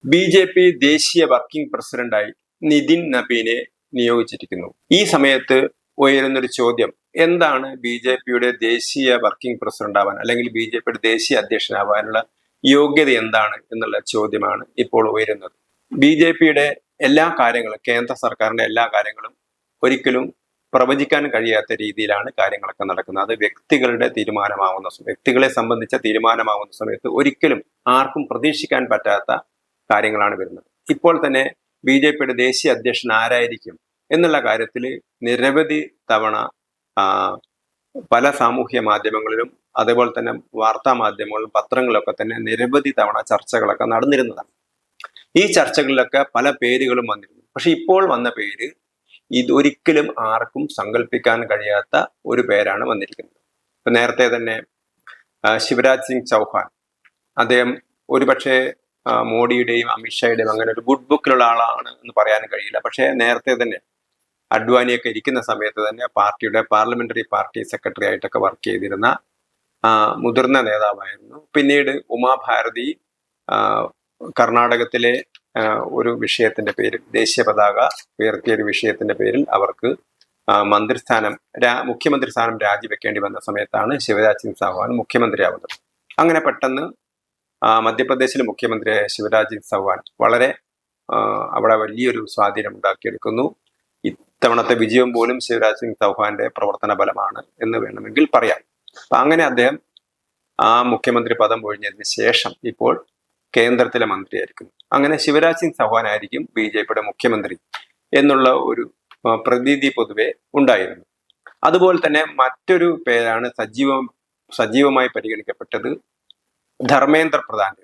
BJP. ദേശീയ working പ്രസിഡന്റായി നിതിൻ നബീനെ നിയോഗിച്ചിരിക്കുന്നു. ഈ സമയത്ത് ഉയരുന്നൊരു ചോദ്യം, എന്താണ് ബി.ജെ.പിയുടെ ദേശീയ വർക്കിംഗ് പ്രസിഡന്റ് ആവാൻ അല്ലെങ്കിൽ ബി.ജെ.പിയുടെ ദേശീയ അധ്യക്ഷനാവാനുള്ള യോഗ്യത എന്താണ് എന്നുള്ള ചോദ്യമാണ് ഇപ്പോൾ ഉയരുന്നത്. ബി.ജെ.പിയുടെ എല്ലാ കാര്യങ്ങളും, കേന്ദ്ര സർക്കാരിന്റെ എല്ലാ കാര്യങ്ങളും ഒരിക്കലും പ്രവചിക്കാൻ കഴിയാത്ത രീതിയിലാണ് കാര്യങ്ങളൊക്കെ നടക്കുന്നത്. അത് വ്യക്തികളെ സംബന്ധിച്ച തീരുമാനമാവുന്ന സമയത്ത് ഒരിക്കലും ആർക്കും പ്രതീക്ഷിക്കാൻ പറ്റാത്ത കാര്യങ്ങളാണ് വരുന്നത്. ഇപ്പോൾ തന്നെ ബി.ജെ.പിയുടെ ദേശീയ അധ്യക്ഷൻ ആരായിരിക്കും എന്നുള്ള കാര്യത്തിൽ നിരവധി തവണ പല സാമൂഹ്യ മാധ്യമങ്ങളിലും അതേപോലെ തന്നെ വാർത്താ മാധ്യമങ്ങളിലും പത്രങ്ങളിലൊക്കെ തന്നെ നിരവധി തവണ ചർച്ചകളൊക്കെ നടന്നിരുന്നതാണ്. ഈ ചർച്ചകളിലൊക്കെ പല പേരുകളും വന്നിരുന്നു. പക്ഷെ ഇപ്പോൾ വന്ന പേര് ഇതൊരിക്കലും ആർക്കും സങ്കല്പിക്കാൻ കഴിയാത്ത ഒരു പേരാണ് വന്നിരിക്കുന്നത്. ഇപ്പൊ നേരത്തെ തന്നെ ശിവരാജ് സിംഗ് ചൗഹാൻ, അദ്ദേഹം ഒരുപക്ഷെ മോഡിയുടെയും അമിത്ഷായുടെയും അങ്ങനെ ഒരു ഗുഡ് ബുക്കിലുള്ള ആളാണ് എന്ന് പറയാൻ കഴിയില്ല. പക്ഷേ നേരത്തെ തന്നെ അഡ്വാനിയൊക്കെ ഇരിക്കുന്ന സമയത്ത് തന്നെ പാർട്ടിയുടെ പാർലമെന്ററി പാർട്ടി സെക്രട്ടറി ആയിട്ടൊക്കെ വർക്ക് ചെയ്തിരുന്ന മുതിർന്ന നേതാവായിരുന്നു. പിന്നീട് ഉമാഭാരതി കർണാടകത്തിലെ ഒരു വിഷയത്തിന്റെ പേരിൽ, ദേശീയ പതാക ഉയർത്തിയ ഒരു വിഷയത്തിന്റെ പേരിൽ അവർക്ക് മുഖ്യമന്ത്രി സ്ഥാനം രാജിവെക്കേണ്ടി വന്ന സമയത്താണ് ശിവരാജ് സിംഗ് ചൗഹാൻ മുഖ്യമന്ത്രിയാവുന്നത്. അങ്ങനെ പെട്ടെന്ന് മധ്യപ്രദേശിലെ മുഖ്യമന്ത്രിയായ ശിവരാജ് സിംഗ് ചൗഹാൻ അവിടെ വലിയൊരു സ്വാധീനം ഉണ്ടാക്കിയെടുക്കുന്നു. ഇത്തവണത്തെ വിജയം പോലും ശിവരാജ് സിംഗ് ചൗഹാന്റെ പ്രവർത്തന ഫലമാണ് എന്ന് വേണമെങ്കിൽ പറയാം. അപ്പൊ അങ്ങനെ അദ്ദേഹം ആ മുഖ്യമന്ത്രി പദം ഒഴിഞ്ഞതിന് ശേഷം ഇപ്പോൾ കേന്ദ്രത്തിലെ മന്ത്രിയായിരിക്കുന്നു. അങ്ങനെ ശിവരാജ് സിംഗ് ചൗഹാൻ ആയിരിക്കും ബി.ജെ.പിയുടെ മുഖ്യമന്ത്രി എന്നുള്ള ഒരു പ്രതീതി പൊതുവെ ഉണ്ടായിരുന്നു. അതുപോലെ തന്നെ മറ്റൊരു പേരാണ് സജീവമായി പരിഗണിക്കപ്പെട്ടത് ധർമ്മേന്ദ്ര പ്രധാൻ.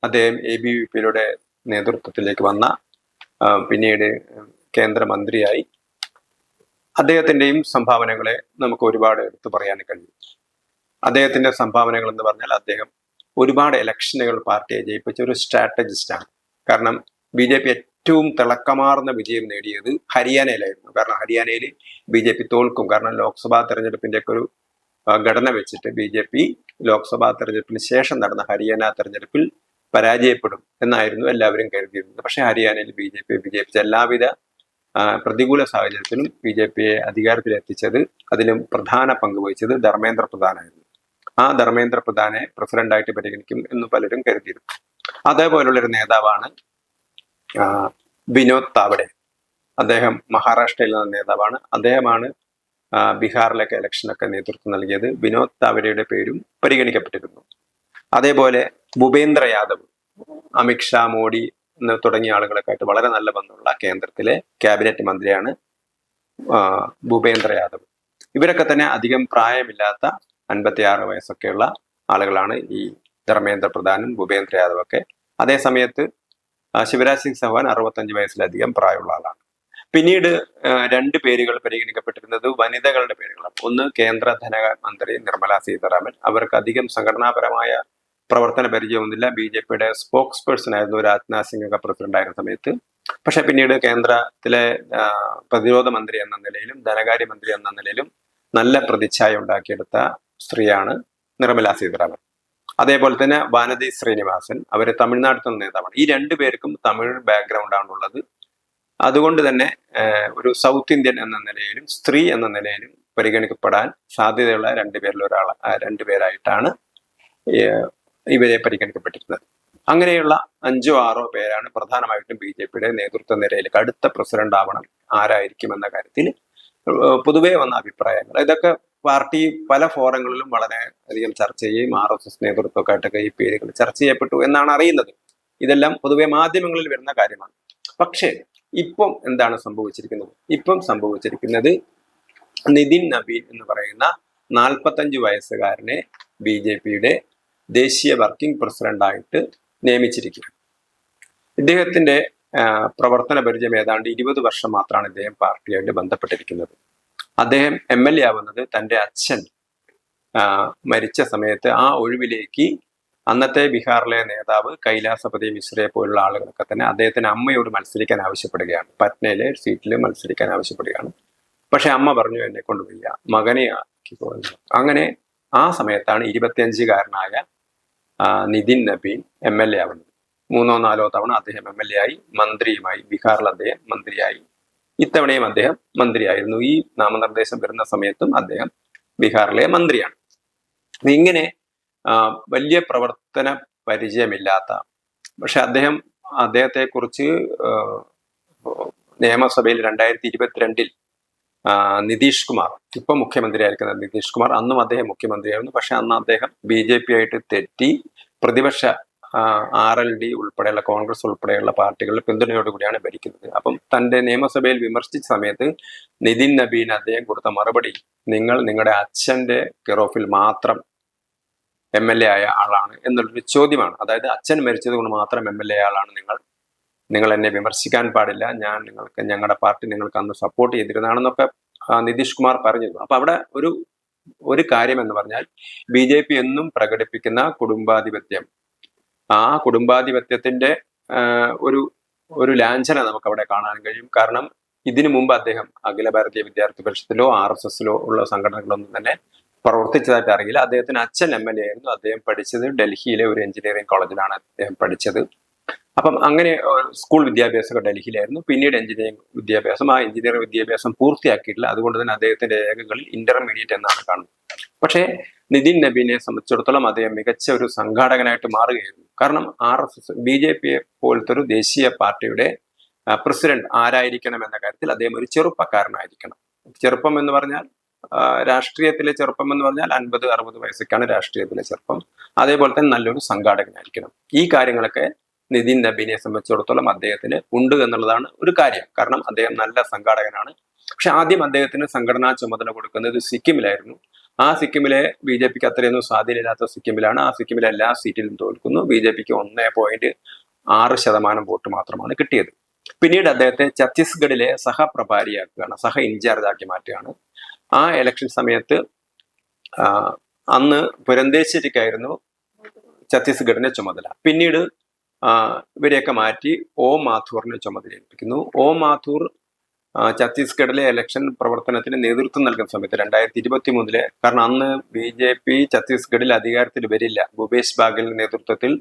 അദ്ദേഹം ABVP-യുടെ നേതൃത്വത്തിലേക്ക് വന്ന പിന്നീട് കേന്ദ്രമന്ത്രിയായി. അദ്ദേഹത്തിന്റെയും സംഭാവനകളെ നമുക്ക് ഒരുപാട് എടുത്തു പറയാൻ കഴിയും. അദ്ദേഹത്തിന്റെ സംഭാവനകൾ എന്ന് പറഞ്ഞാൽ അദ്ദേഹം ഒരുപാട് ഇലക്ഷനുകൾ പാർട്ടിയെ ജയിപ്പിച്ച ഒരു സ്ട്രാറ്റജിസ്റ്റാണ്. കാരണം ബി.ജെ.പി. ഏറ്റവും തിളക്കമാർന്ന വിജയം നേടിയത് ഹരിയാനയിലായിരുന്നു. കാരണം ഹരിയാനയിൽ ബി.ജെ.പി. തോൽക്കും. കാരണം ലോക്സഭാ തെരഞ്ഞെടുപ്പിന്റെ ഒക്കെ ഒരു ഘടന വെച്ചിട്ട് ബി.ജെ.പി. ലോക്സഭാ തെരഞ്ഞെടുപ്പിന് ശേഷം നടന്ന ഹരിയാന തെരഞ്ഞെടുപ്പിൽ പരാജയപ്പെടും എന്നായിരുന്നു എല്ലാവരും കരുതിയിരുന്നത്. പക്ഷെ ഹരിയാനയിൽ ബി.ജെ.പി. വിജയിപ്പിച്ച എല്ലാവിധ പ്രതികൂല സാഹചര്യത്തിലും ബി.ജെ.പിയെ അധികാരത്തിലെത്തിച്ചത്, അതിലും പ്രധാന പങ്ക് വഹിച്ചത് ധർമ്മേന്ദ്ര പ്രധാനായിരുന്നു. ആ ധർമ്മേന്ദ്ര പ്രധാനെ പ്രസിഡന്റായിട്ട് പരിഗണിക്കും എന്ന് പലരും കരുതിയിരുന്നു. അതേപോലുള്ളൊരു നേതാവാണ് വിനോദ് താവഡെ. അദ്ദേഹം മഹാരാഷ്ട്രയിൽ നിന്ന നേതാവാണ്. അദ്ദേഹമാണ് ബീഹാറിലൊക്കെ ഇലക്ഷനൊക്കെ നേതൃത്വം നൽകിയത്. വിനോദ് താവഡെയുടെ പേരും പരിഗണിക്കപ്പെട്ടിരുന്നു. അതേപോലെ ഭൂപേന്ദ്ര യാദവ്, അമിത്ഷാ, മോഡി തുടങ്ങിയ ആളുകളൊക്കെ ആയിട്ട് വളരെ നല്ല ബന്ധമുള്ള കേന്ദ്രത്തിലെ ക്യാബിനറ്റ് മന്ത്രിയാണ് ഭൂപേന്ദ്ര യാദവ്. ഇവരൊക്കെ തന്നെ അധികം പ്രായമില്ലാത്ത 56 വയസ്സൊക്കെയുള്ള ആളുകളാണ് ഈ ധർമ്മേന്ദ്ര പ്രധാനും ഭൂപേന്ദ്ര യാദവ് ഒക്കെ. അതേ സമയത്ത് ശിവരാജ് സിംഗ് ചൗഹാൻ 65 വയസ്സിലധികം പ്രായമുള്ള ആളാണ്. പിന്നീട് 2 പേരുകൾ പരിഗണിക്കപ്പെട്ടിരുന്നത് വനിതകളുടെ പേരുകളാണ്. ഒന്ന് കേന്ദ്ര ധനമന്ത്രി നിർമ്മല സീതാരാമൻ. അവർക്ക് അധികം സംഘടനാപരമായ പ്രവർത്തന പരിചയമൊന്നുമില്ല. ബി.ജെ.പിയുടെ സ്പോക്സ് പേഴ്സൺ ആയിരുന്നു രാജ്നാഥ് സിംഗ് ഒക്കെ പ്രസിഡന്റ് ആയിരുന്ന സമയത്ത്. പക്ഷെ പിന്നീട് കേന്ദ്രത്തിലെ പ്രതിരോധ മന്ത്രി എന്ന നിലയിലും ധനകാര്യമന്ത്രി എന്ന നിലയിലും നല്ല പ്രതിച്ഛായ ഉണ്ടാക്കിയെടുത്ത സ്ത്രീയാണ് നിർമ്മല സീതാരാമൻ. അതേപോലെ തന്നെ വാനതി ശ്രീനിവാസൻ, അവര് തമിഴ്നാട്ടിൽ നിന്ന് നേതാവാണ്. ഈ 2 പേർക്കും തമിഴ് ബാക്ക്ഗ്രൗണ്ട് ആണുള്ളത്. അതുകൊണ്ട് തന്നെ ഒരു സൗത്ത് ഇന്ത്യൻ എന്ന നിലയിലും സ്ത്രീ എന്ന നിലയിലും പരിഗണിക്കപ്പെടാൻ സാധ്യതയുള്ള 2 പേരായിട്ടാണ് ഇവരെ പരിഗണിക്കപ്പെട്ടിരുന്നത്. അങ്ങനെയുള്ള 5-6 പേരാണ് പ്രധാനമായിട്ടും ബി.ജെ.പിയുടെ നേതൃത്വ നിരയിലേക്ക് അടുത്ത പ്രസിഡന്റ് ആവണം ആരായിരിക്കും എന്ന കാര്യത്തിൽ പൊതുവെ വന്ന അഭിപ്രായങ്ങൾ. ഇതൊക്കെ പാർട്ടി പല ഫോറങ്ങളിലും വളരെ അധികം ചർച്ച ചെയ്യുകയും RSS നേതൃത്വമൊക്കെ ആയിട്ടൊക്കെ ഈ പേരുകൾ ചർച്ച ചെയ്യപ്പെട്ടു എന്നാണ് അറിയുന്നത്. ഇതെല്ലാം പൊതുവെ മാധ്യമങ്ങളിൽ വരുന്ന കാര്യമാണ്. പക്ഷേ ഇപ്പം എന്താണ് സംഭവിച്ചിരിക്കുന്നത്? ഇപ്പം സംഭവിച്ചിരിക്കുന്നത് നിതിൻ നബീൻ എന്ന് പറയുന്ന 45 വയസ്സുകാരനെ ബി.ജെ.പിയുടെ ദേശീയ വർക്കിംഗ് പ്രസിഡന്റായിട്ട് നിയമിച്ചിരിക്കുക. ഇദ്ദേഹത്തിന്റെ പ്രവർത്തന പരിചയം ഏതാണ്ട് 20 വർഷം മാത്രമാണ് ഇദ്ദേഹം പാർട്ടിയായിട്ട് ബന്ധപ്പെട്ടിരിക്കുന്നത്. അദ്ദേഹം MLA ആവുന്നത് തൻ്റെ അച്ഛൻ മരിച്ച സമയത്ത് ആ ഒഴിവിലേക്ക് അന്നത്തെ ബീഹാറിലെ നേതാവ് കൈലാസപതി മിശ്രയെ പോലുള്ള ആളുകളൊക്കെ തന്നെ അദ്ദേഹത്തിന് അമ്മയോട് മത്സരിക്കാൻ ആവശ്യപ്പെടുകയാണ്. പറ്റ്നയിലെ സീറ്റിൽ മത്സരിക്കാൻ ആവശ്യപ്പെടുകയാണ്. പക്ഷെ അമ്മ പറഞ്ഞു, എന്നെ കൊണ്ടുപോയില്ല, മകനെ ആക്കി പോകുന്നു. അങ്ങനെ ആ സമയത്താണ് 25-കാരനായ നിതിൻ നബീൻ MLA ആവുന്നത്. 3-4 തവണ അദ്ദേഹം MLA ആയി, മന്ത്രിയുമായി. ബീഹാറിൽ അദ്ദേഹം മന്ത്രിയായി. ഇത്തവണയും അദ്ദേഹം മന്ത്രിയായിരുന്നു. ഈ നാമനിർദ്ദേശം വരുന്ന സമയത്തും അദ്ദേഹം ബീഹാറിലെ മന്ത്രിയാണ്. ഇങ്ങനെ വലിയ പ്രവർത്തന പരിചയമില്ലാത്ത, പക്ഷെ അദ്ദേഹത്തെ കുറിച്ച് നിയമസഭയിൽ 2022 നിതീഷ് കുമാർ, ഇപ്പൊ മുഖ്യമന്ത്രിയായിരിക്കുന്ന നിതീഷ് കുമാർ, അന്നും അദ്ദേഹം മുഖ്യമന്ത്രിയായിരുന്നു. പക്ഷെ അന്ന് അദ്ദേഹം BJP ആയിട്ട് തെറ്റി പ്രതിപക്ഷ RLD ഉൾപ്പെടെയുള്ള കോൺഗ്രസ് ഉൾപ്പെടെയുള്ള പാർട്ടികളുടെ പിന്തുണയോടുകൂടിയാണ് ഭരിക്കുന്നത്. അപ്പം തന്റെ നിയമസഭയിൽ വിമർശിച്ച സമയത്ത് നിതിൻ നബീൻ അദ്ദേഹം കൊടുത്ത മറുപടി, നിങ്ങൾ നിങ്ങളുടെ അച്ഛന്റെ കെയർ മാത്രം MLA ആയ ആളാണ് എന്നുള്ളൊരു ചോദ്യമാണ്. അതായത് അച്ഛൻ മരിച്ചത് കൊണ്ട് മാത്രം MLA ആളാണ് നിങ്ങൾ എന്നെ വിമർശിക്കാൻ പാടില്ല, ഞങ്ങളുടെ പാർട്ടി നിങ്ങൾക്ക് അന്ന് സപ്പോർട്ട് ചെയ്തിരുന്നതാണെന്നൊക്കെ നിതീഷ് കുമാർ പറഞ്ഞിരുന്നു. അപ്പൊ അവിടെ ഒരു കാര്യം എന്ന് പറഞ്ഞാൽ BJP എന്നും പ്രകടിപ്പിക്കുന്ന കുടുംബാധിപത്യം, ആ കുടുംബാധിപത്യത്തിന്റെ ഒരു ലാഞ്ചന നമുക്ക് അവിടെ കാണാൻ കഴിയും. കാരണം ഇതിനു മുമ്പ് അദ്ദേഹം അഖില ഭാരതീയ വിദ്യാർത്ഥി പരിഷത്തിലോ RSSലോ ഉള്ള സംഘടനകളൊന്നും തന്നെ പ്രവർത്തിച്ചതായിട്ട് അറിയില്ല. അദ്ദേഹത്തിന് അച്ഛൻ MLA ആയിരുന്നു. അദ്ദേഹം പഠിച്ചത് ഡൽഹിയിലെ ഒരു എഞ്ചിനീയറിംഗ് കോളേജിലാണ് അദ്ദേഹം പഠിച്ചത്. അപ്പം അങ്ങനെ സ്കൂൾ വിദ്യാഭ്യാസമൊക്കെ ഡൽഹിയിലായിരുന്നു. പിന്നീട് എഞ്ചിനീയറിംഗ് വിദ്യാഭ്യാസം, ആ എഞ്ചിനീയറിംഗ് വിദ്യാഭ്യാസം പൂർത്തിയാക്കിയിട്ടില്ല. അതുകൊണ്ട് തന്നെ അദ്ദേഹത്തിന്റെ രേഖകളിൽ ഇന്റർമീഡിയറ്റ് എന്നാണ് കാണുന്നത്. പക്ഷേ നിതിൻ നബീനെ സംബന്ധിച്ചിടത്തോളം അദ്ദേഹം മികച്ച ഒരു സംഘാടകനായിട്ട് മാറുകയായിരുന്നു. കാരണം BJP പോലത്തെ ഒരു ദേശീയ പാർട്ടിയുടെ പ്രസിഡന്റ് ആരായിരിക്കണം എന്ന കാര്യത്തിൽ അദ്ദേഹം ഒരു ചെറുപ്പക്കാരനായിരിക്കണം. ചെറുപ്പം എന്ന് പറഞ്ഞാൽ രാഷ്ട്രീയത്തിലെ ചെറുപ്പം എന്ന് പറഞ്ഞാൽ 50-60 വയസ്സൊക്കെയാണ് രാഷ്ട്രീയത്തിലെ ചെറുപ്പം. അതേപോലെ തന്നെ നല്ലൊരു സംഘാടകനായിരിക്കണം. ഈ കാര്യങ്ങളൊക്കെ നിതിൻ നബീനെ സംബന്ധിച്ചിടത്തോളം അദ്ദേഹത്തിന് ഉണ്ട് എന്നുള്ളതാണ് ഒരു കാര്യം. കാരണം അദ്ദേഹം നല്ല സംഘാടകനാണ്. പക്ഷെ ആദ്യം അദ്ദേഹത്തിന് സംഘടനാ ചുമതല കൊടുക്കുന്നത് സിക്കിമിലായിരുന്നു. ആ സിക്കിമിലെ BJPക്ക് അത്രയൊന്നും സ്വാധീനമില്ലാത്ത സിക്കിമിലാണ്. ആ സിക്കിമിലെ എല്ലാ സീറ്റിലും തോൽക്കുന്നു. BJPക്ക് 1.6% വോട്ട് മാത്രമാണ് കിട്ടിയത്. പിന്നീട് അദ്ദേഹത്തെ ഛത്തീസ്ഗഡിലെ സഹപ്രഭാരിയാക്കുകയാണ്, ഇൻചാർജ് ആക്കി മാറ്റുകയാണ്. ആ ഇലക്ഷൻ സമയത്ത് അന്ന് പുരന്തേശ്വരിക്കായിരുന്നു ഛത്തീസ്ഗഡിന്റെ ചുമതല. പിന്നീട് ഇവരെയൊക്കെ മാറ്റി മാഥൂറിനെ ചുമതലയേൽപ്പിക്കുന്നു. മാഥൂർ ഛത്തീസ്ഗഡിലെ ഇലക്ഷൻ പ്രവർത്തനത്തിന് നേതൃത്വം നൽകുന്ന സമയത്ത് 2023 കാരണം അന്ന് BJP ഛത്തീസ്ഗഡിൽ അധികാരത്തിൽ വരില്ല. ഭൂപേഷ് ബാഗലിന്റെ നേതൃത്വത്തിൽ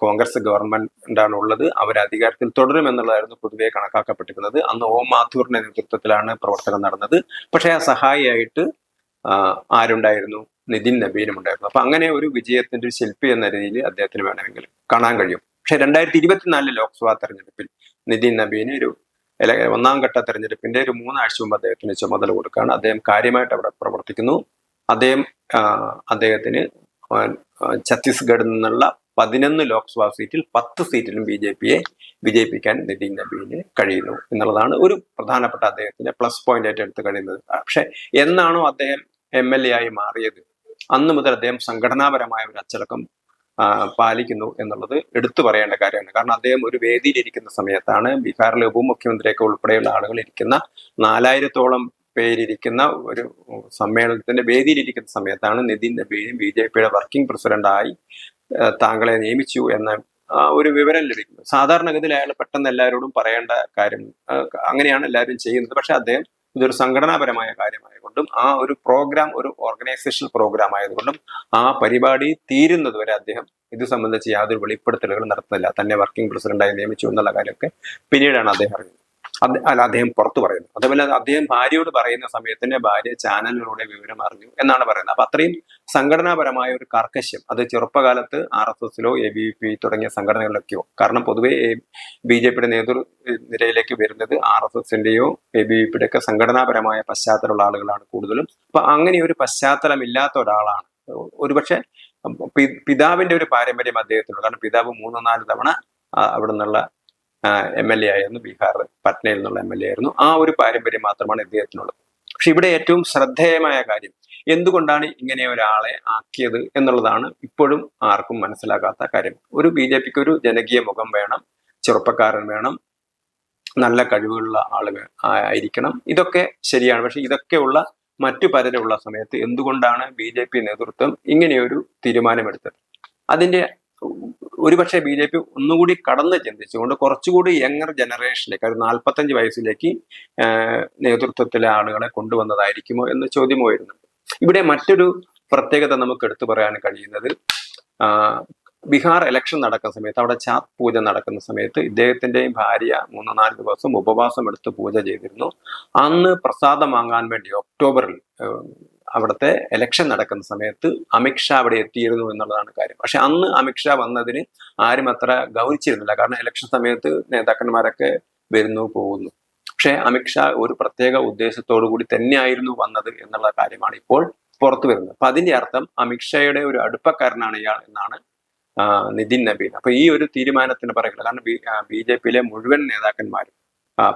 കോൺഗ്രസ് ഗവൺമെന്റാണ് ഉള്ളത്. അവർ അധികാരത്തിൽ തുടരുമെന്നുള്ളതായിരുന്നു പൊതുവെ കണക്കാക്കപ്പെട്ടിരുന്നത്. അന്ന് മാഥൂറിന്റെ നേതൃത്വത്തിലാണ് പ്രവർത്തനം നടന്നത്. പക്ഷെ ആ സഹായിയായിട്ട് ആരുണ്ടായിരുന്നു? നിതിൻ നബീനും ഉണ്ടായിരുന്നു. അപ്പൊ അങ്ങനെ ഒരു വിജയത്തിന്റെ ഒരു ശില്പി എന്ന രീതിയിൽ അദ്ദേഹത്തിന് വേണമെങ്കിൽ കാണാൻ കഴിയും. പക്ഷെ 2024 ലോക്സഭാ തെരഞ്ഞെടുപ്പിൽ നിതിൻ നബീന് ഒന്നാം ഘട്ട തെരഞ്ഞെടുപ്പിന്റെ 3 ആഴ്ച മുമ്പ് അദ്ദേഹത്തിന് ചുമതല കൊടുക്കുകയാണ്. അദ്ദേഹം കാര്യമായിട്ട് അവിടെ പ്രവർത്തിക്കുന്നു. അദ്ദേഹത്തിന് ഛത്തീസ്ഗഡിൽ നിന്നുള്ള 11 ലോക്സഭാ സീറ്റിൽ 10 സീറ്റിലും BJPയെ വിജയിപ്പിക്കാൻ നിതിൻ നബീന് കഴിയുന്നു എന്നുള്ളതാണ് ഒരു പ്രധാനപ്പെട്ട അദ്ദേഹത്തിന്റെ പ്ലസ് പോയിന്റ് ആയിട്ട് എടുത്തു കഴിയുന്നത്. പക്ഷെ എന്നാണോ അദ്ദേഹം MLA ആയി മാറിയത്, അന്ന് മുതൽ അദ്ദേഹം സംഘടനാപരമായ ഒരു അച്ചടക്കം പാലിക്കുന്നു എന്നുള്ളത് എടുത്തു പറയേണ്ട കാര്യമാണ്. കാരണം അദ്ദേഹം ഒരു വേദിയിലിരിക്കുന്ന സമയത്താണ്, ബീഹാറിലെ ഉപമുഖ്യമന്ത്രിയൊക്കെ ഉൾപ്പെടെയുള്ള ആളുകൾ ഇരിക്കുന്ന 4000-ഓളം പേരിരിക്കുന്ന ഒരു സമ്മേളനത്തിന്റെ വേദിയിലിരിക്കുന്ന സമയത്താണ് നിതിൻ നബീനും BJPയുടെ വർക്കിംഗ് പ്രസിഡന്റായി താങ്കളെ നിയമിച്ചു എന്ന ഒരു വിവരം ലഭിക്കുന്നത്. സാധാരണഗതിയിൽ അയാൾ പെട്ടെന്ന് എല്ലാവരോടും പറയേണ്ട കാര്യം, അങ്ങനെയാണ് എല്ലാവരും ചെയ്യുന്നത്. പക്ഷെ അദ്ദേഹം ഇതൊരു സംഘടനാപരമായ കാര്യമായതുകൊണ്ടും ആ ഒരു പ്രോഗ്രാം ഒരു ഓർഗനൈസേഷണൽ പ്രോഗ്രാം ആയതുകൊണ്ടും ആ പരിപാടി തീരുന്നത് വരെ അദ്ദേഹം ഇത് സംബന്ധിച്ച് യാതൊരു വെളിപ്പെടുത്തലുകളും നടത്തുന്നില്ല. തന്നെ വർക്കിംഗ് പ്രസിഡന്റായി നിയമിച്ചു എന്നുള്ള കാര്യമൊക്കെ പിന്നീടാണ് അദ്ദേഹം അറിയുന്നത്. അദ്ദേഹം പുറത്തു പറയുന്നു. അതേപോലെ അദ്ദേഹം ഭാര്യയോട് പറയുന്ന സമയത്ത് തന്നെ ഭാര്യ ചാനലിലൂടെ വിവരം അറിഞ്ഞു എന്നാണ് പറയുന്നത്. അപ്പൊ അത്രയും സംഘടനാപരമായ ഒരു കർക്കശ്യം അത് ചെറുപ്പകാലത്ത് RSSലോ ABVP തുടങ്ങിയ സംഘടനകളിലൊക്കെയോ, കാരണം പൊതുവെ BJPയുടെ നേതൃനിരയിലേക്ക് വരുന്നത് RSSന്റെയോ ABVPയുടെ ഒക്കെ സംഘടനാപരമായ പശ്ചാത്തലമുള്ള ആളുകളാണ് കൂടുതലും. അപ്പൊ അങ്ങനെ ഒരു പശ്ചാത്തലം ഇല്ലാത്ത ഒരാളാണ്. ഒരുപക്ഷെ പിതാവിന്റെ ഒരു പാരമ്പര്യം അദ്ദേഹത്തിനുണ്ട്. കാരണം പിതാവ് 3-4 തവണ അവിടെ നിന്നുള്ള MLA ആയിരുന്നു. ബീഹാർ പട്നയിൽ നിന്നുള്ള MLA ആയിരുന്നു. ആ ഒരു പാരമ്പര്യം മാത്രമാണ് ഇദ്ദേഹത്തിനുള്ളത്. പക്ഷെ ഇവിടെ ഏറ്റവും ശ്രദ്ധേയമായ കാര്യം എന്തുകൊണ്ടാണ് ഇങ്ങനെ ഒരാളെ ആക്കിയത് എന്നുള്ളതാണ് ഇപ്പോഴും ആർക്കും മനസ്സിലാകാത്ത കാര്യം. ഒരു BJPക്ക് ഒരു ജനകീയ മുഖം വേണം, ചെറുപ്പക്കാരൻ വേണം, നല്ല കഴിവുള്ള ആളുകൾ ആയിരിക്കണം. ഇതൊക്കെ ശരിയാണ്. പക്ഷെ ഇതൊക്കെയുള്ള മറ്റു പലരുള്ള സമയത്ത് എന്തുകൊണ്ടാണ് BJP നേതൃത്വം ഇങ്ങനെയൊരു തീരുമാനമെടുത്തത്? അതിന്റെ ഒരുപക്ഷെ BJP ഒന്നുകൂടി കടന്ന് ചിന്തിച്ചുകൊണ്ട് കുറച്ചുകൂടി യങ്ങർ ജനറേഷനിലേക്ക്, ഒരു 45 വയസ്സിലേക്ക് നേതൃത്വത്തിലെ ആളുകളെ കൊണ്ടുവന്നതായിരിക്കുമോ എന്ന ചോദ്യമോ വരുന്നുണ്ട്. ഇവിടെ മറ്റൊരു പ്രത്യേകത നമുക്ക് എടുത്തു പറയാൻ കഴിയുന്നത്, ബീഹാർ ഇലക്ഷൻ നടക്കുന്ന സമയത്ത് അവിടെ ചാത്ത് പൂജ നടക്കുന്ന സമയത്ത് ഇദ്ദേഹത്തിന്റെയും ഭാര്യ 3-4 ദിവസം ഉപവാസം എടുത്ത് പൂജ ചെയ്തിരുന്നു. അന്ന് പ്രസാദം വാങ്ങാൻ വേണ്ടി ഒക്ടോബറിൽ അവിടുത്തെ ഇലക്ഷൻ നടക്കുന്ന സമയത്ത് അമിത്ഷാ അവിടെ എത്തിയിരുന്നു എന്നുള്ളതാണ് കാര്യം. പക്ഷെ അന്ന് അമിത്ഷാ വന്നതിന് ആരും അത്ര ഗൗനിച്ചിരുന്നില്ല. കാരണം ഇലക്ഷൻ സമയത്ത് നേതാക്കന്മാരൊക്കെ വരുന്നു പോകുന്നു. പക്ഷെ അമിത്ഷാ ഒരു പ്രത്യേക ഉദ്ദേശത്തോടു കൂടി തന്നെയായിരുന്നു വന്നത് എന്നുള്ള കാര്യമാണ് ഇപ്പോൾ പുറത്തു വരുന്നത്. അപ്പൊ അതിന്റെ അർത്ഥം അമിത്ഷായുടെ ഒരു അടുപ്പക്കാരനാണ് ഇയാൾ എന്നാണ് നിതിൻ നബീൻ. അപ്പൊ ഈ ഒരു തീരുമാനത്തിന് പറയുന്നത് കാരണം ബി.ജെ.പിയിലെ മുഴുവൻ നേതാക്കന്മാരും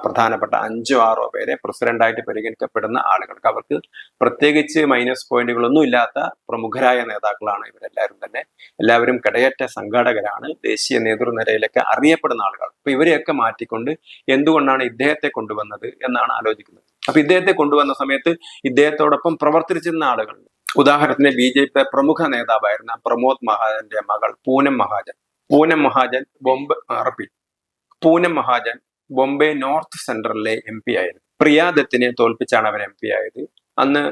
പ്രധാനപ്പെട്ട 5-6 പേരെ പ്രസിഡന്റായിട്ട് പരിഗണിക്കപ്പെടുന്ന ആളുകൾക്ക് അവർക്ക് പ്രത്യേകിച്ച് മൈനസ് പോയിന്റുകളൊന്നും ഇല്ലാത്ത പ്രമുഖരായ നേതാക്കളാണ് ഇവരെല്ലാവരും തന്നെ. എല്ലാവരും കടയറ്റ സംഘാടകരാണ്, ദേശീയ നേതൃനിരയിലൊക്കെ അറിയപ്പെടുന്ന ആളുകൾ. അപ്പൊ ഇവരെയൊക്കെ മാറ്റിക്കൊണ്ട് എന്തുകൊണ്ടാണ് ഇദ്ദേഹത്തെ കൊണ്ടുവന്നത് എന്നാണ് ആലോചിക്കുന്നത്. അപ്പൊ ഇദ്ദേഹത്തെ കൊണ്ടുവന്ന സമയത്ത് ഇദ്ദേഹത്തോടൊപ്പം പ്രവർത്തിച്ചിരുന്ന ആളുകൾ, ഉദാഹരണത്തിന് ബി.ജെ.പി പ്രമുഖ നേതാവായിരുന്ന പ്രമോദ് മഹാജന്റെ മകൾ പൂനം മഹാജൻ പൂനം മഹാജൻ ബോംബെ നോർത്ത് സെൻട്രലിലെ MP ആയിരുന്നു. പ്രിയാദത്തിനെ തോൽപ്പിച്ചാണ് അവർ MP ആയത്. അന്ന്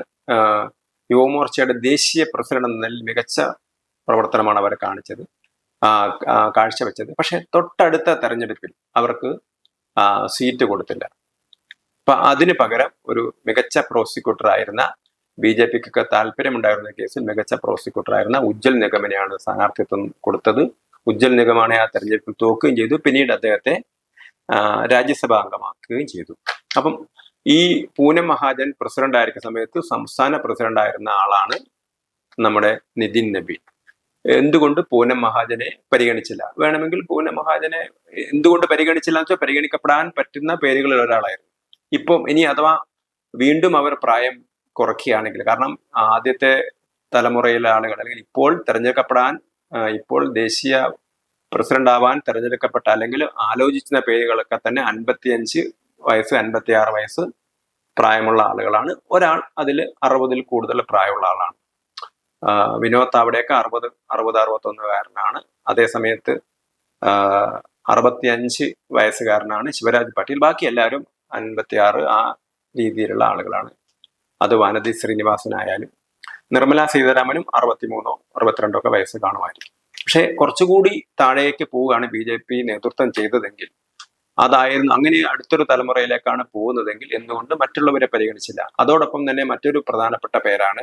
യുവമോർച്ചയുടെ ദേശീയ പ്രസിഡന്റ് എന്ന നിലയിൽ മികച്ച പ്രവർത്തനമാണ് അവർ കാഴ്ചവെച്ചത്. പക്ഷെ തൊട്ടടുത്ത തെരഞ്ഞെടുപ്പിൽ അവർക്ക് സീറ്റ് കൊടുത്തില്ല. അപ്പൊ അതിന് പകരം ഒരു മികച്ച പ്രോസിക്യൂട്ടർ ആയിരുന്ന ബി.ജെ.പിക്കൊക്കെ താല്പര്യമുണ്ടായിരുന്ന കേസിൽ മികച്ച പ്രോസിക്യൂട്ടർ ആയിരുന്ന ഉജ്ജൽ നിഗമനെയാണ് സ്ഥാനാർത്ഥിത്വം കൊടുത്തത്. ഉജ്ജൽ നിഗമാണ് ആ തെരഞ്ഞെടുപ്പിൽ തോക്കുകയും ചെയ്തു. പിന്നീട് അദ്ദേഹത്തെ രാജ്യസഭാ അംഗമാക്കുകയും ചെയ്തു. അപ്പം ഈ പൂനം മഹാജൻ പ്രസിഡന്റ് ആയിരിക്കുന്ന സമയത്ത് സംസ്ഥാന പ്രസിഡന്റ് ആയിരുന്ന ആളാണ് നമ്മുടെ നിതിൻ നബീൻ. എന്തുകൊണ്ട് പൂനം മഹാജനെ പരിഗണിച്ചില്ല? വേണമെങ്കിൽ പൂനം മഹാജനെ എന്തുകൊണ്ട് പരിഗണിച്ചില്ല എന്ന് വെച്ചാൽ പരിഗണിക്കപ്പെടാൻ പറ്റുന്ന പേരുകളിൽ ഒരാളായിരുന്നു. ഇപ്പം ഇനി അഥവാ വീണ്ടും അവർ പ്രായം കുറയ്ക്കുകയാണെങ്കിൽ, കാരണം ആദ്യത്തെ തലമുറയിലെ ആളുകൾ അല്ലെങ്കിൽ ഇപ്പോൾ ദേശീയ പ്രസിഡന്റ് ആവാൻ തെരഞ്ഞെടുക്കപ്പെട്ട അല്ലെങ്കിൽ ആലോചിക്കുന്ന പേരുകളൊക്കെ തന്നെ 55 വയസ്സ് 56 വയസ്സ് പ്രായമുള്ള ആളുകളാണ്. ഒരാൾ അതിൽ 60-ൽ കൂടുതൽ പ്രായമുള്ള ആളാണ്. വിനോദ് താവടെയൊക്കെ 60-61 അതേ സമയത്ത് 65 വയസ്സുകാരനാണ് ശിവരാജ് പാട്ടീൽ. ബാക്കി എല്ലാവരും 56 ആ രീതിയിലുള്ള ആളുകളാണ്. അത് വാനതി ശ്രീനിവാസനായാലും നിർമ്മല സീതാരാമനും 63 62 വയസ്സ് കാണുമായിരിക്കും. പക്ഷെ കുറച്ചുകൂടി താഴേക്ക് പോവുകയാണ് ബി.ജെ.പി നേതൃത്വം ചെയ്തതെങ്കിൽ, അതായിരുന്നു അങ്ങനെ അടുത്തൊരു തലമുറയിലേക്കാണ് പോകുന്നതെങ്കിൽ എന്തുകൊണ്ട് മറ്റുള്ളവരെ പരിഗണിച്ചില്ല? അതോടൊപ്പം തന്നെ മറ്റൊരു പ്രധാനപ്പെട്ട പേരാണ്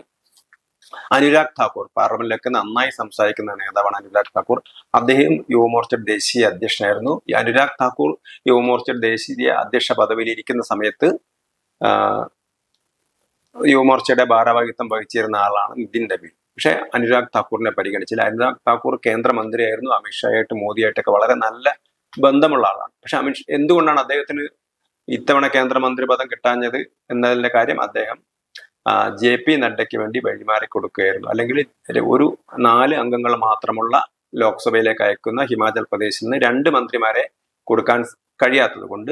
അനുരാഗ് ഠാക്കൂർ. പാർലമെന്റിലൊക്കെ നന്നായി സംസാരിക്കുന്ന നേതാവാണ് അനുരാഗ് ഠാക്കൂർ. അദ്ദേഹം യുവമോർച്ച ദേശീയ അധ്യക്ഷനായിരുന്നു. ഈ അനുരാഗ് ഠാക്കൂർ യുവമോർച്ച ദേശീയ അധ്യക്ഷ പദവിയിൽ ഇരിക്കുന്ന സമയത്ത് യുവമോർച്ചയുടെ ഭാരവാഹിത്വം വഹിച്ചിരുന്ന ആളാണ് നിതിൻ നബീൻ. പക്ഷെ അനുരാഗ് ഠാക്കൂറിനെ പരിഗണിച്ചില്ല. അനുരാഗ് ഠാക്കൂർ കേന്ദ്രമന്ത്രിയായിരുന്നു. അമിത്ഷായായിട്ട് മോദിയായിട്ടൊക്കെ വളരെ നല്ല ബന്ധമുള്ള ആളാണ്. പക്ഷെ എന്തുകൊണ്ടാണ് അദ്ദേഹത്തിന് ഇത്തവണ കേന്ദ്രമന്ത്രി പദം കിട്ടാഞ്ഞത് എന്നതിന്റെ കാര്യം അദ്ദേഹം JP നഡ്ഡയ്ക്ക് വേണ്ടി വഴിമാറി കൊടുക്കുകയായിരുന്നു. അല്ലെങ്കിൽ ഒരു 4 അംഗങ്ങൾ മാത്രമുള്ള ലോക്സഭയിലേക്ക് അയക്കുന്ന ഹിമാചൽ പ്രദേശിൽ നിന്ന് 2 മന്ത്രിമാരെ കൊടുക്കാൻ കഴിയാത്തത് കൊണ്ട്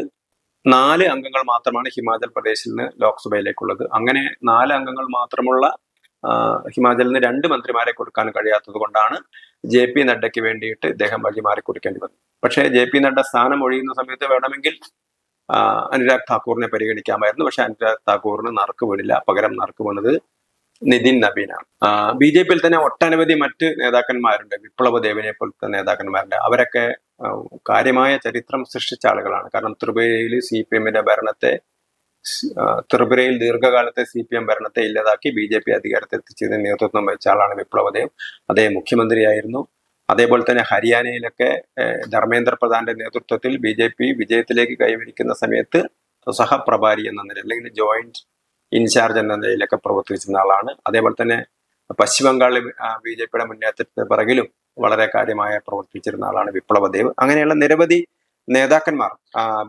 4 അംഗങ്ങൾ മാത്രമാണ് ഹിമാചൽ പ്രദേശിൽ നിന്ന് ലോക്സഭയിലേക്കുള്ളത്. അങ്ങനെ 4 അംഗങ്ങൾ മാത്രമുള്ള ഹിമാചലിൽ നിന്ന് 2 മന്ത്രിമാരെ കൊടുക്കാൻ കഴിയാത്തത് കൊണ്ടാണ് JP നഡ്ഡയ്ക്ക് വേണ്ടിയിട്ട് ഇദ്ദേഹം വഴിമാറി കൊടുക്കേണ്ടി വന്നത്. പക്ഷേ JP നഡ്ഡ സ്ഥാനം ഒഴിയുന്ന സമയത്ത് വേണമെങ്കിൽ അനുരാഗ് ഠാക്കൂറിനെ പരിഗണിക്കാമായിരുന്നു. പക്ഷെ അനുരാഗ് ഠാക്കൂറിന് നറുക്ക് വീണില്ല. പകരം നറുക്ക് വീണത് നിതിൻ നബീനാണ്. ബി.ജെ.പിയിൽ തന്നെ ഒട്ടനവധി മറ്റ് നേതാക്കന്മാരുണ്ട്. വിപ്ലവ ദേവിനെ പോലത്തെ നേതാക്കന്മാരുണ്ട്. അവരൊക്കെ കാര്യമായ ചരിത്രം സൃഷ്ടിച്ച ആളുകളാണ്. കാരണം ത്രിപുരയിൽ ദീർഘകാലത്തെ CPM ഭരണത്തെ ഇല്ലാതാക്കി ബി.ജെ.പി അധികാരത്തിൽ എത്തിച്ചതിന് നേതൃത്വം വഹിച്ച ആളാണ് വിപ്ലവദേവ്. അദ്ദേഹം മുഖ്യമന്ത്രിയായിരുന്നു. അതേപോലെ തന്നെ ഹരിയാനയിലൊക്കെ ധർമ്മേന്ദ്ര പ്രധാന്റെ നേതൃത്വത്തിൽ ബി.ജെ.പി വിജയത്തിലേക്ക് കൈവരിക്കുന്ന സമയത്ത് സഹപ്രഭാരി എന്ന നിലയിൽ അല്ലെങ്കിൽ ജോയിന്റ് ഇൻചാർജ് എന്ന നിലയിലൊക്കെ പ്രവർത്തിച്ചിരുന്ന ആളാണ്. അതേപോലെ തന്നെ പശ്ചിമ ബംഗാളിൽ ബി.ജെ.പിയുടെ മുന്നേറ്റത്തിന് പിറകിലും വളരെ കാര്യമായ പ്രവർത്തിച്ചിരുന്ന ആളാണ് വിപ്ലവദേവ്. അങ്ങനെയുള്ള നിരവധി നേതാക്കന്മാർ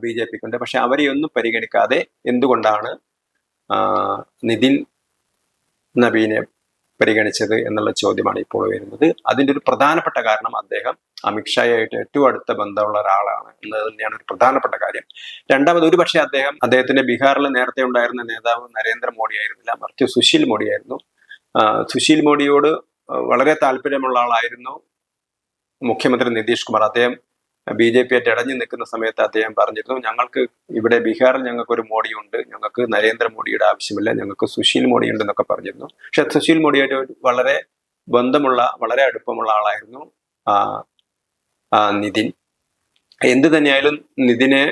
ബി.ജെ.പിക്കുണ്ട്. പക്ഷെ അവരെയൊന്നും പരിഗണിക്കാതെ എന്തുകൊണ്ടാണ് നിതിൻ നബീനെ പരിഗണിച്ചത് എന്നുള്ള ചോദ്യമാണ് ഇപ്പോൾ വരുന്നത്. അതിന്റെ ഒരു പ്രധാനപ്പെട്ട കാരണം അദ്ദേഹം അമിത്ഷായായിട്ട് ഏറ്റവും അടുത്ത ബന്ധമുള്ള ഒരാളാണ് എന്നത് തന്നെയാണ് ഒരു പ്രധാനപ്പെട്ട കാര്യം. രണ്ടാമത് ഒരുപക്ഷെ അദ്ദേഹത്തിന്റെ ബീഹാറിൽ നേരത്തെ ഉണ്ടായിരുന്ന നേതാവ് നരേന്ദ്രമോദി ആയിരുന്നില്ല, മറിച്ച് സുശീൽ മോഡി ആയിരുന്നു. സുശീൽ മോഡിയോട് വളരെ താല്പര്യമുള്ള ആളായിരുന്നു മുഖ്യമന്ത്രി നിതീഷ് കുമാർ. അദ്ദേഹം ബി.ജെ.പി ആയിട്ട് ഇടഞ്ഞു നിൽക്കുന്ന സമയത്ത് അദ്ദേഹം പറഞ്ഞിരുന്നു, ഞങ്ങൾക്ക് ഇവിടെ ബീഹാറിൽ ഞങ്ങൾക്ക് ഒരു മോഡിയുണ്ട്, ഞങ്ങൾക്ക് നരേന്ദ്രമോദിയുടെ ആവശ്യമില്ല, ഞങ്ങൾക്ക് സുശീൽ മോഡി ഉണ്ട് എന്നൊക്കെ പറഞ്ഞിരുന്നു. പക്ഷെ സുശീൽ മോഡിയായിട്ട് വളരെ ബന്ധമുള്ള വളരെ അടുപ്പമുള്ള ആളായിരുന്നു നിതിൻ. എന്ത് തന്നെയായാലും നിതിനെ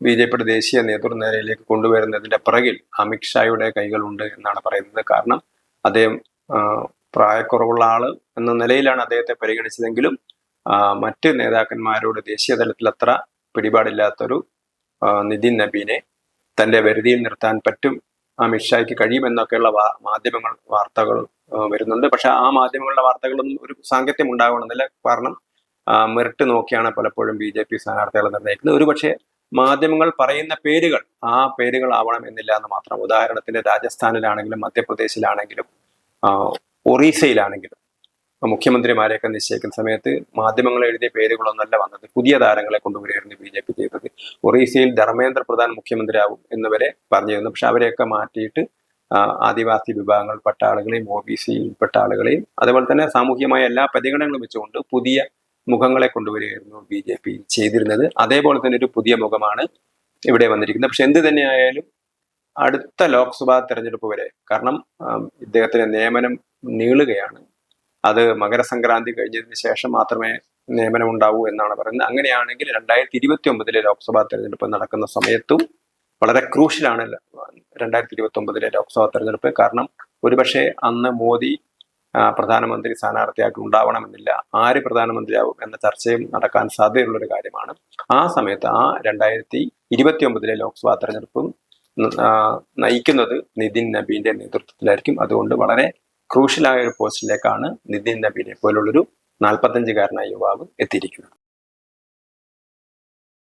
ബി.ജെ.പിയുടെ ദേശീയ നേതൃനിരയിലേക്ക് കൊണ്ടുവരുന്നതിന്റെ പിറകിൽ അമിത്ഷായുടെ കൈകളുണ്ട് എന്നാണ് പറയുന്നത്. കാരണം അദ്ദേഹം പ്രായക്കുറവുള്ള ആള് എന്ന നിലയിലാണ് അദ്ദേഹത്തെ പരിഗണിച്ചതെങ്കിലും മറ്റ് നേതാക്കന്മാരോട് ദേശീയ തലത്തിൽ അത്ര പിടിപാടില്ലാത്തൊരു നിതിൻ നബീനെ തന്റെ വരുതിയിൽ നിർത്താൻ പറ്റും, അമിത്ഷായ്ക്ക് കഴിയുമെന്നൊക്കെയുള്ള വാർത്തകൾ വരുന്നുണ്ട്. പക്ഷെ ആ മാധ്യമങ്ങളുടെ വാർത്തകളൊന്നും ഒരു സാങ്കത്യം ഉണ്ടാകണമെന്നില്ല. കാരണം മെറിറ്റ് നോക്കിയാണ് പലപ്പോഴും ബി.ജെ.പി സ്ഥാനാർത്ഥികളെ നിർണ്ണയിക്കുന്നത്. ഒരുപക്ഷെ മാധ്യമങ്ങൾ പറയുന്ന പേരുകൾ ആ പേരുകൾ ആവണം എന്നില്ല എന്ന് മാത്രം. ഉദാഹരണത്തിന് രാജസ്ഥാനിലാണെങ്കിലും മധ്യപ്രദേശിലാണെങ്കിലും ഒറീസയിലാണെങ്കിലും മുഖ്യമന്ത്രിമാരെയൊക്കെ നിശ്ചയിക്കുന്ന സമയത്ത് മാധ്യമങ്ങൾ എഴുതിയ പേരുകളൊന്നല്ല വന്നത്, പുതിയ താരങ്ങളെ കൊണ്ടുവരികയായിരുന്നു ബി.ജെ.പി ചെയ്തത്. ഒറീസയിൽ ധർമ്മേന്ദ്ര പ്രധാൻ മുഖ്യമന്ത്രിയാവും എന്നുവരെ പറഞ്ഞിരുന്നു. പക്ഷെ അവരെയൊക്കെ മാറ്റിയിട്ട് ആദിവാസി വിഭാഗങ്ങളിൽപ്പെട്ട ആളുകളെയും OBC-യിൽപ്പെട്ട ആളുകളെയും അതുപോലെ തന്നെ സാമൂഹികമായ എല്ലാ പരിഗണനകളും വെച്ചുകൊണ്ട് പുതിയ മുഖങ്ങളെ കൊണ്ടുവരികയായിരുന്നു ബി.ജെ.പി ചെയ്തിരുന്നത്. അതേപോലെ തന്നെ ഒരു പുതിയ മുഖമാണ് ഇവിടെ വന്നിരിക്കുന്നത്. പക്ഷെ എന്ത് തന്നെയായാലും അടുത്ത ലോക്സഭാ തെരഞ്ഞെടുപ്പ് വരെ, കാരണം ഇദ്ദേഹത്തിന്റെ നിയമനം നീളുകയാണ്, അത് മകരസംക്രാന്തി കഴിഞ്ഞതിന് ശേഷം മാത്രമേ നിയമനം ഉണ്ടാവൂ എന്നാണ് പറയുന്നത്. അങ്ങനെയാണെങ്കിൽ 2029 ലോക്സഭാ തെരഞ്ഞെടുപ്പ് നടക്കുന്ന സമയത്തും വളരെ ക്രൂഷ്യലാണ് 2029 ലോക്സഭാ തെരഞ്ഞെടുപ്പ്. കാരണം ഒരുപക്ഷെ അന്ന് മോദി പ്രധാനമന്ത്രി സ്ഥാനാർത്ഥിയായിട്ട് ഉണ്ടാവണമെന്നില്ല, ആര് പ്രധാനമന്ത്രിയാവും എന്ന ചർച്ചയും നടക്കാൻ സാധ്യതയുള്ള ഒരു കാര്യമാണ്. ആ സമയത്ത് 2029 ലോക്സഭാ തെരഞ്ഞെടുപ്പും നയിക്കുന്നത് നിതിൻ നബീന്റെ നേതൃത്വത്തിലായിരിക്കും. അതുകൊണ്ട് വളരെ ക്രൂഷ്യലായ ഒരു പോസ്റ്റിലേക്കാണ് നിതിൻ നബീനെ പോലുള്ളൊരു 45-കാരനായ യുവാവ് എത്തിയിരിക്കുന്നത്.